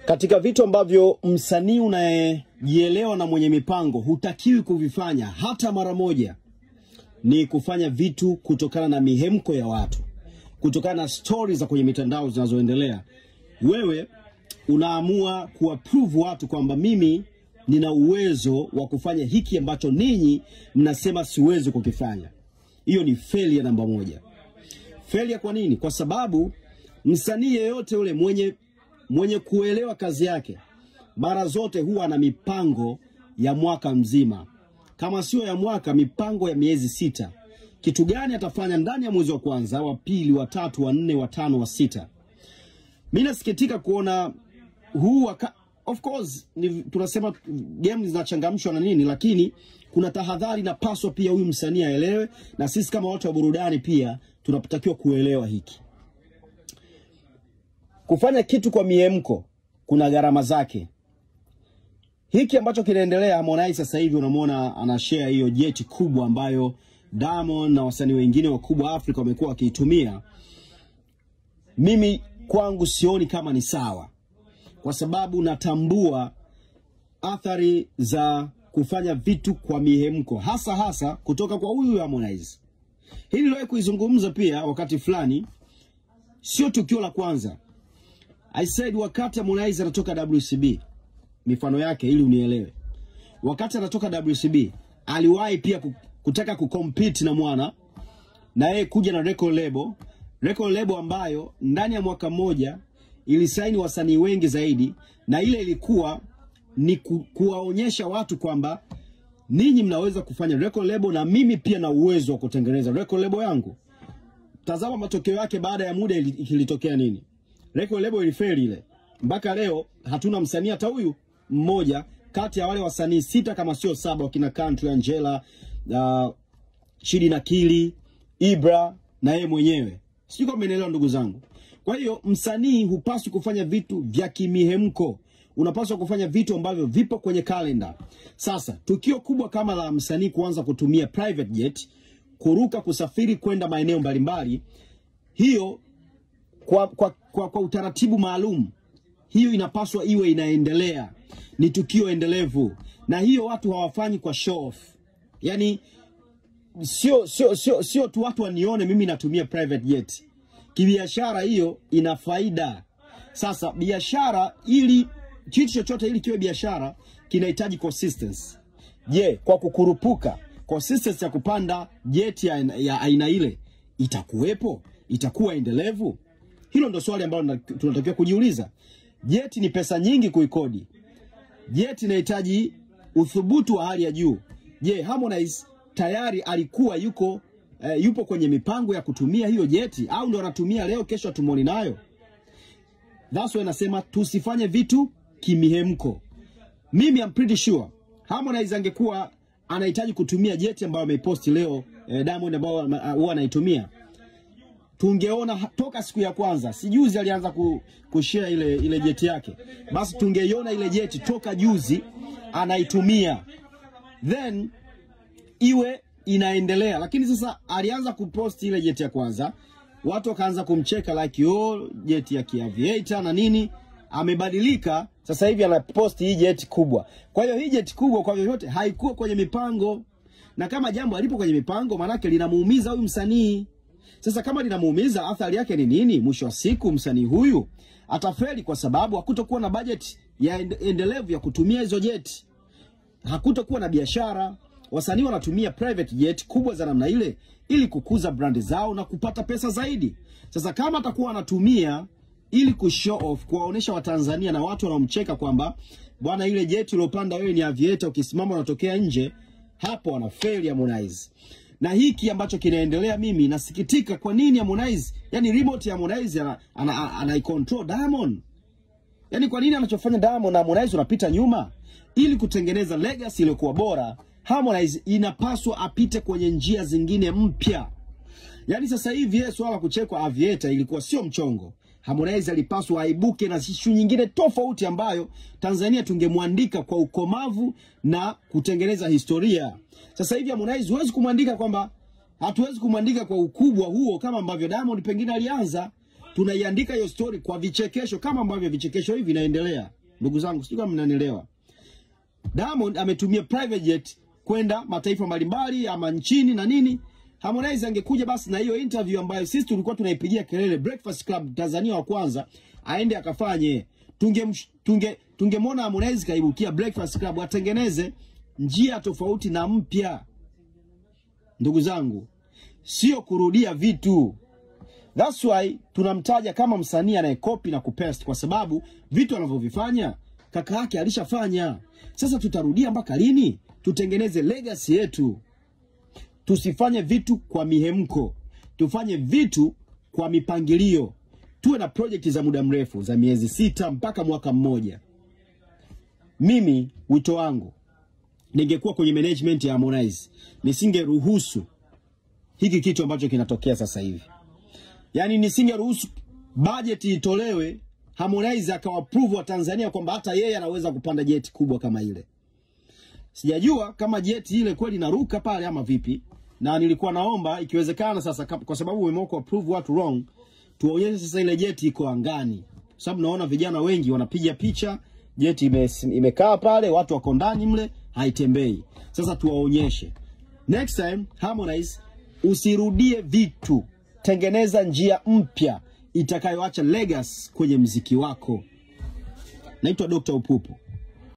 Katika vitu ambavyo msanii unayejielewa na mwenye mipango hutakiwi kuvifanya hata mara moja ni kufanya vitu kutokana na mihemko ya watu, kutokana na stories za kwenye mitandao zinazoendelea. Wewe unaamua kuapprove watu kwamba mimi nina uwezo wa kufanya hiki ambacho ninyi mnasema siwezi kukifanya. Hiyo ni failure namba moja. Failure kwa nini? Kwa sababu msanii yeyote ule mwenye kuelewa kazi yake mara zote huwa na mipango ya mwaka mzima. Kama sio ya mwaka, mipango ya miezi 6. Kitu gani atafanya ndani ya mwezi wa kwanza, wa pili, wa tatu, wa nne, wa tano, wa 6. Mimi nasikitika kuona of course tunasema game zinachangamshwa na nini, lakini kuna tahadhari na paswa pia huyu msanii aelewe, na sisi kama watu wa burudani pia tunatakiwa kuelewa hiki. Kufanya kitu kwa miemko kuna gharama zake. Hiki ambacho kinaendelea, Harmonize sasa hivi unamwona anashare hiyo jet kubwa ambayo Diamond na wasanii wengine wakubwa Afrika wamekuwa wakiitumia. Mimi kwangu sioni kama ni sawa, kwa sababu natambua athari za kufanya vitu kwa mihemko, hasa kutoka kwa huyu Harmonize. Hili niliwahi kuizungumza pia wakati fulani, sio tukio la kwanza. I said wakati Harmonize anatoka WCB, mifano yake ili unielewe. Wakati anatoka WCB, aliwahi pia kutaka kucompete na mwana, na yeye kuja na record label ambayo ndani ya mwaka mmoja ilisaini wasanii wengi zaidi, na ile ilikuwa ni kuwaonyesha watu kwamba ninyi mnaweza kufanya record label na mimi pia na uwezo wa kutengeneza record label yangu. Tazama matokeo yake baada ya muda ilitokea nini? Record label ilifeli ile. Mpaka leo hatuna msanii hata huyu mmoja kati ya wale wasanii 6 kama sio 7 wakina Country, Angela, Chidi na Kili, Ibra na yeye mwenyewe. Sijui kama umeelewa ndugu zangu. Kwa hiyo msanii hupaswi kufanya vitu vya kimihemko. Unapaswa kufanya vitu ambavyo vipo kwenye kalenda. Sasa tukio kubwa kama la msanii kuanza kutumia private jet, kuruka kusafiri kwenda maeneo mbalimbali, hiyo kwa utaratibu maalum, hiyo inapaswa iwe inaendelea. Ni tukio endelevu. Na hiyo watu hawafanyi kwa show off. Yani sio tu watu wanione mimi natumia private jet. Kibiashara hiyo ina faida. Sasa biashara, ili kitu chochote ili kiwe biashara kinahitaji consistency. Je, kwa kukurupuka consistency ya kupanda jet ya aina ile itakuwepo? Itakuwa endelevu? Hilo ndo swali ambalo tunatakiwa kujiuliza. Jet ni pesa nyingi kuikodi. Jet inahitaji uthubutu wa hali ya juu. Je, Harmonize tayari alikuwa yupo kwenye mipango ya kutumia hiyo jeti, au ndo anatumia leo kesho tumoni nayo? That's why nasema tusifanye vitu kimihemko. Mimi I'm pretty sure Harmonize angekuwa anahitaji kutumia jeti ambayo ameiposti leo, Diamond ambao huwa anaitumia, tungeona toka siku ya kwanza. Sijuzi alianza kushare ile jeti yake. Basi tungeiona ile jeti toka juzi anaitumia, then iwe inaendelea. Lakini sasa alianza kupost ile jeti ya kwanza, watu wakaanza kumcheka like jeti ya Kiaviator na nini. Amebadilika, sasa hivi anapost hii jeti kubwa. Kwa hiyo hii jeti kubwa kwa vyovyote haikuwa kwenye mipango. Na kama jambo alipo kwenye mipango, maana yake linamuumiza huyu msanii. Sasa kama linamuumiza, athari yake ni nini? Mwisho wa siku msanii huyu atafeli, kwa sababu hakutokuwa na budget ya endelevu ya kutumia hizo jeti. Hakutokuwa na biashara. Wasanii wanatumia private jet kubwa za namna ile ili kukuza brand zao na kupata pesa zaidi. Sasa kama atakuwa anatumia ili kushow off, kuwaonesha Watanzania na watu wanaomcheka kwamba bwana ile jet uliopanda wewe ni Aviator, ukisimama unatokea nje, hapo anafeli Harmonize. Na hiki ambacho kinaendelea, mimi nasikitika kwa nini Harmonize, yani remote ya Harmonize anaicontrol Diamond. Yani kwa nini anachofanya Diamond na Harmonize unapita nyuma? Ili kutengeneza legacy iliyokuwa bora, Harmonize inapaswa apite kwenye njia zingine mpya. Yani sasa hivi swala kuchekwa Aviator ilikuwa sio mchongo. Harmonize alipaswa aibuke na issue nyingine tofauti ambayo Tanzania tungemwandika kwa ukomavu na kutengeneza historia. Sasa hivi Harmonize huwezi kumwandika kwamba, hatuwezi kumwandika kwa ukubwa huo kama ambavyo Diamond pengine alianza. tunaiandika hiyo story kwa vichekesho kama ambavyo vichekesho hivi vinaendelea. Ndugu zangu, sijui kama mnanielewa. Diamond ametumia private jet kwenda mataifa mbalimbali ama nchini na nini. Harmonize angekuja basi na hiyo interview ambayo sisi tulikuwa tunaipigia kelele, Breakfast Club Tanzania wa kwanza, aende akafanye. Tungemwona Harmonize kaibukia Breakfast Club, atengeneze njia tofauti na mpya. Ndugu zangu, sio kurudia vitu. That's why tunamtaja kama msanii anayekopi na kupaste, kwa sababu vitu anavyovifanya kaka yake alishafanya. Sasa tutarudia mpaka lini? Tutengeneze legacy yetu. Tusifanye vitu kwa mihemko. Tufanye vitu kwa mipangilio. Tuwe na project za muda mrefu, za miezi 6 mpaka mwaka mmoja. Mimi wito wangu, ningekuwa kwenye management ya Harmonize, nisingeruhusu hiki kitu ambacho kinatokea sasa hivi. Yani nisingeruhusu budget itolewe, Harmonize akawaprove wa Tanzania kwamba hata yeye anaweza kupanda jet kubwa kama ile. Sijajua kama jet ile kweli inaruka pale ama vipi. Na nilikuwa naomba ikiwezekana sasa, kwa sababu umemoko approve watu wrong, tuonyeshe sasa ile jet iko angani. Sababu naona vijana wengi wanapiga picha, jet imekaa pale, watu wako ndani mle, haitembei. Sasa tuwaonyeshe. Next time Harmonize, usirudie vitu. Tengeneza njia mpya itakayoacha legacy kwenye muziki wako. Naitwa Dr. Upupu.